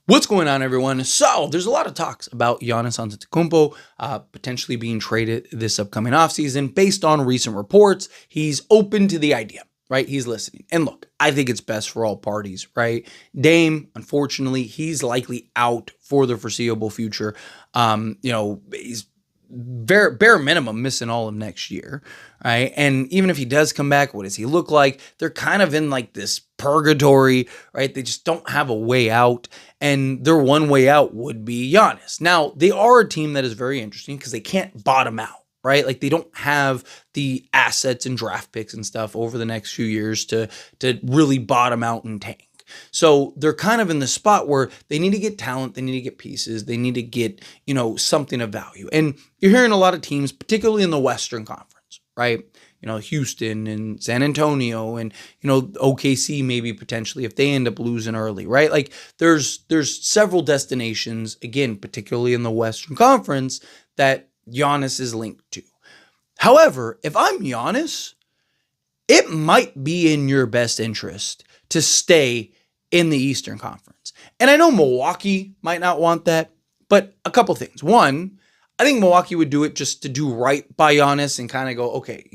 What's going on, everyone? So there's a lot of talks about Giannis Antetokounmpo potentially being traded this upcoming offseason. Based on recent reports, he's open to the idea, right? He's listening. And look, I think it's best for all parties, right? Dame, unfortunately, he's likely out for the foreseeable future. He's bare minimum missing all of next year, right? And even if he does come back, what does he look like? They're kind of in like this purgatory, right? They just don't have a way out, and their one way out would be Giannis. Now, they are a team that is very interesting because they can't bottom out, right? Like they don't have the assets and draft picks and stuff over the next few years to really bottom out and tank. So they're kind of in the spot where they need to get talent, they need to get pieces, they need to get, something of value. And you're hearing a lot of teams, particularly in the Western Conference, right? Houston and San Antonio and, OKC maybe potentially if they end up losing early, right? Like there's several destinations, again, particularly in the Western Conference, that Giannis is linked to. However, if I'm Giannis, it might be in your best interest to stay in the Eastern Conference. And I know Milwaukee might not want that, but a couple things. One, I think Milwaukee would do it just to do right by Giannis and kind of go, okay,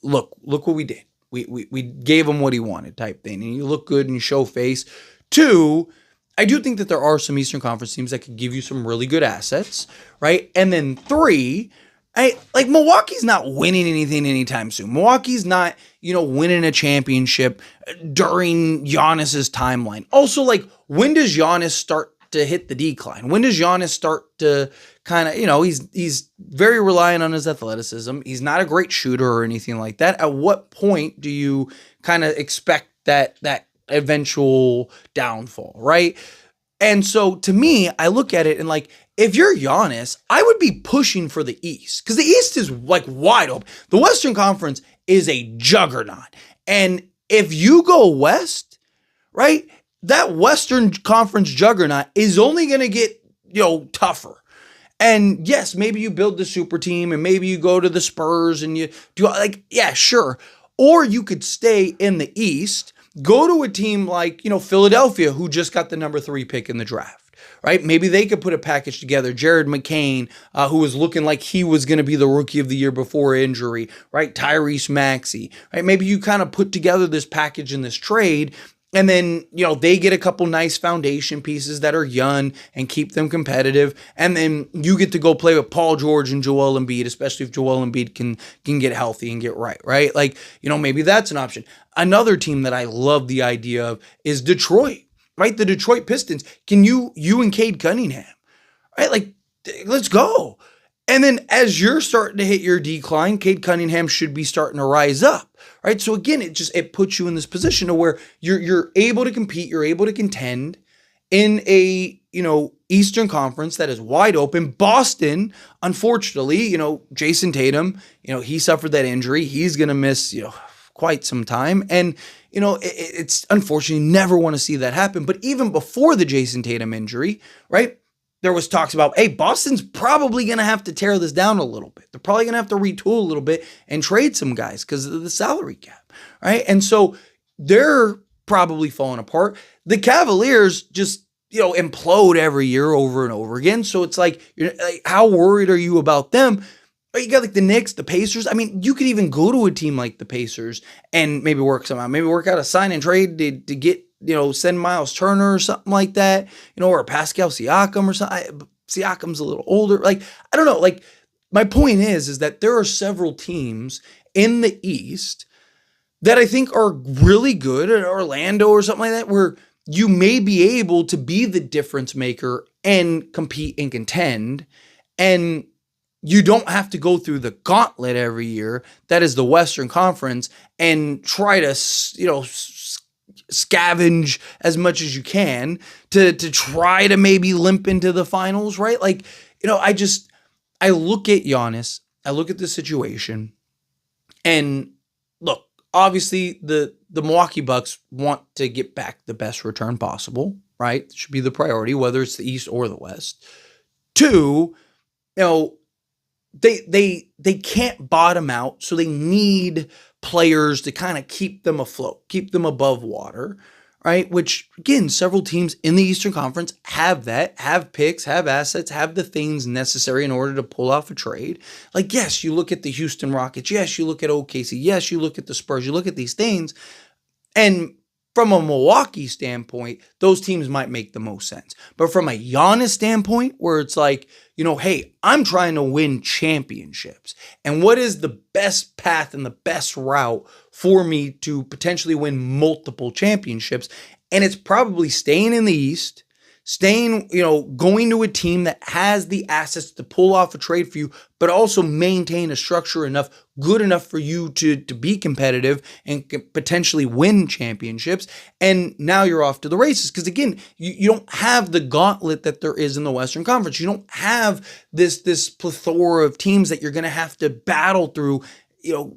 look what we did. We gave him what he wanted type thing. And you look good and you show face. Two, I do think that there are some Eastern Conference teams that could give you some really good assets, right? And then three, Milwaukee's not winning anything anytime soon. Milwaukee's not, winning a championship during Giannis's timeline. Also, when does Giannis start to hit the decline? When does Giannis start to kind of, he's very reliant on his athleticism. He's not a great shooter or anything like that. At what point do you kind of expect that eventual downfall, right? And so to me, I look at it and if you're Giannis, I would be pushing for the East because the East is wide open. The Western Conference is a juggernaut. And if you go West, right, that Western Conference juggernaut is only going to get, tougher. And yes, maybe you build the super team and maybe you go to the Spurs and you do yeah, sure. Or you could stay in the East, go to a team like, Philadelphia, who just got the number 3 pick in the draft. Right? Maybe they could put a package together. Jared McCain, who was looking like he was going to be the rookie of the year before injury, right? Tyrese Maxey, right? Maybe you kind of put together this package in this trade, and then, they get a couple nice foundation pieces that are young and keep them competitive. And then you get to go play with Paul George and Joel Embiid, especially if Joel Embiid can get healthy and get right? Maybe that's an option. Another team that I love the idea of is Detroit. Right? The Detroit Pistons. Can you and Cade Cunningham, right? Let's go. And then as you're starting to hit your decline, Cade Cunningham should be starting to rise up, right? So again, it puts you in this position to where you're able to compete, you're able to contend in a, Eastern Conference that is wide open. Boston, unfortunately, Jason Tatum, he suffered that injury. He's going to miss, quite some time. And, it's unfortunately never want to see that happen. But even before the Jason Tatum injury, right, there was talks about, hey, Boston's probably going to have to tear this down a little bit. They're probably going to have to retool a little bit and trade some guys because of the salary cap, right? And so they're probably falling apart. The Cavaliers just, implode every year over and over again. So it's how worried are you about them? You got the Knicks, the Pacers. I mean, you could even go to a team like the Pacers and maybe work out a sign and trade to get, send Miles Turner or something like that, or Pascal Siakam or something. Siakam's a little older. I don't know. My point is that there are several teams in the East that I think are really good at Orlando or something like that, where you may be able to be the difference maker and compete and contend. And you don't have to go through the gauntlet every year that is the Western Conference and try to, scavenge as much as you can to try to maybe limp into the finals, right? I look at Giannis, I look at the situation, and look, obviously the Milwaukee Bucks want to get back the best return possible, right? It should be the priority, whether it's the East or the West. Two, they can't bottom out, so they need players to kind of keep them afloat, keep them above water, right? Which, again, several teams in the Eastern Conference have that, have picks, have assets, have the things necessary in order to pull off a trade. Like, yes, you look at the Houston Rockets. Yes, you look at OKC. Yes, you look at the Spurs. You look at these things. And from a Milwaukee standpoint, those teams might make the most sense. But from a Giannis standpoint, where it's like, hey, I'm trying to win championships. And what is the best path and the best route for me to potentially win multiple championships? And it's probably staying in the East, going to a team that has the assets to pull off a trade for you, but also maintain a structure good enough for you to be competitive and potentially win championships. And now you're off to the races. Because again, you don't have the gauntlet that there is in the Western Conference. You don't have this plethora of teams that you're going to have to battle through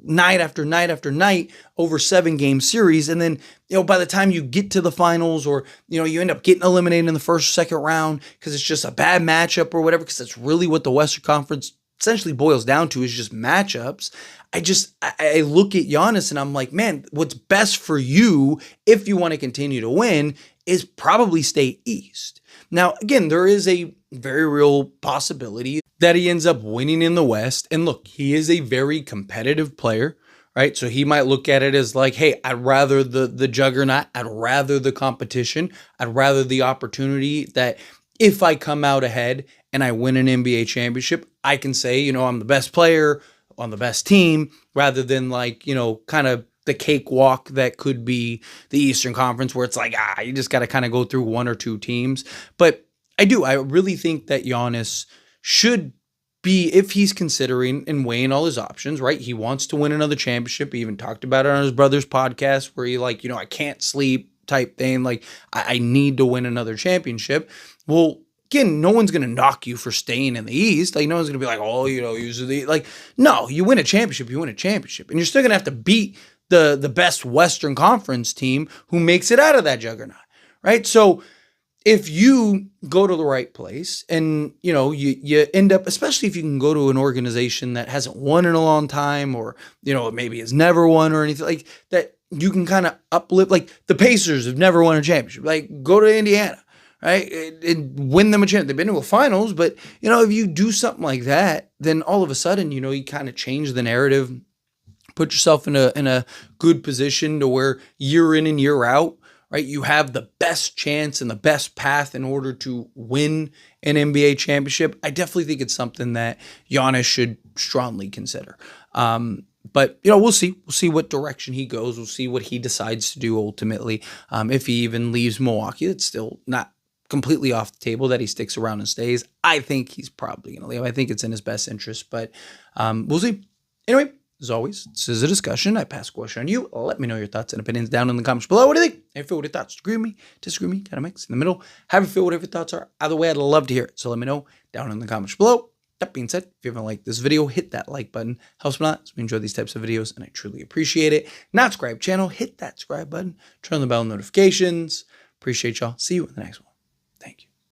night after night after night over 7-game series. And then, by the time you get to the finals or, you end up getting eliminated in the first or second round because it's just a bad matchup or whatever, because that's really what the Western Conference essentially boils down to, is just matchups. I look at Giannis and I'm like, man, what's best for you if you want to continue to win is probably stay East. Now, again, there is a very real possibility that he ends up winning in the West. And look, he is a very competitive player, right? So he might look at it as like, hey, I'd rather the juggernaut. I'd rather the competition. I'd rather the opportunity that if I come out ahead and I win an NBA championship, I can say, I'm the best player on the best team, rather than like, kind of the cakewalk that could be the Eastern Conference, where it's like, you just got to kind of go through one or two teams. But I really think that Giannis should be, if he's considering and weighing all his options, right? He wants to win another championship. He even talked about it on his brother's podcast where he like, I can't sleep type thing. Like, I need to win another championship. Well, again, no one's going to knock you for staying in the East. Like, no one's going to be like, oh, usually, like, no, you win a championship, you win a championship. And you're still going to have to beat the best Western Conference team who makes it out of that juggernaut, right? So if you go to the right place and, you end up, especially if you can go to an organization that hasn't won in a long time, or, maybe has never won or anything like that, you can kind of uplift. Like the Pacers have never won a championship. Like, go to Indiana, right? And win them a championship. They've been to a finals, but, if you do something like that, then all of a sudden, you kind of change the narrative, put yourself in a good position to where year in and year out, right, you have the best chance and the best path in order to win an NBA championship. I definitely think it's something that Giannis should strongly consider. But, we'll see. We'll see what direction he goes. We'll see what he decides to do ultimately. If he even leaves Milwaukee, it's still not completely off the table that he sticks around and stays. I think he's probably going to leave. I think it's in his best interest, but we'll see. Anyway, as always, this is a discussion. I pass a question on you. Let me know your thoughts and opinions down in the comments below. What do you think? How you feel with your thoughts? Agree with me? Disagree with me? Kind of mix in the middle? How you feel? Whatever your thoughts are. Either way, I'd love to hear it. So let me know down in the comments below. That being said, if you haven't liked this video, hit that like button. Helps me a lot. So we enjoy these types of videos, and I truly appreciate it. Not subscribe channel, hit that subscribe button. Turn on the bell notifications. Appreciate y'all. See you in the next one.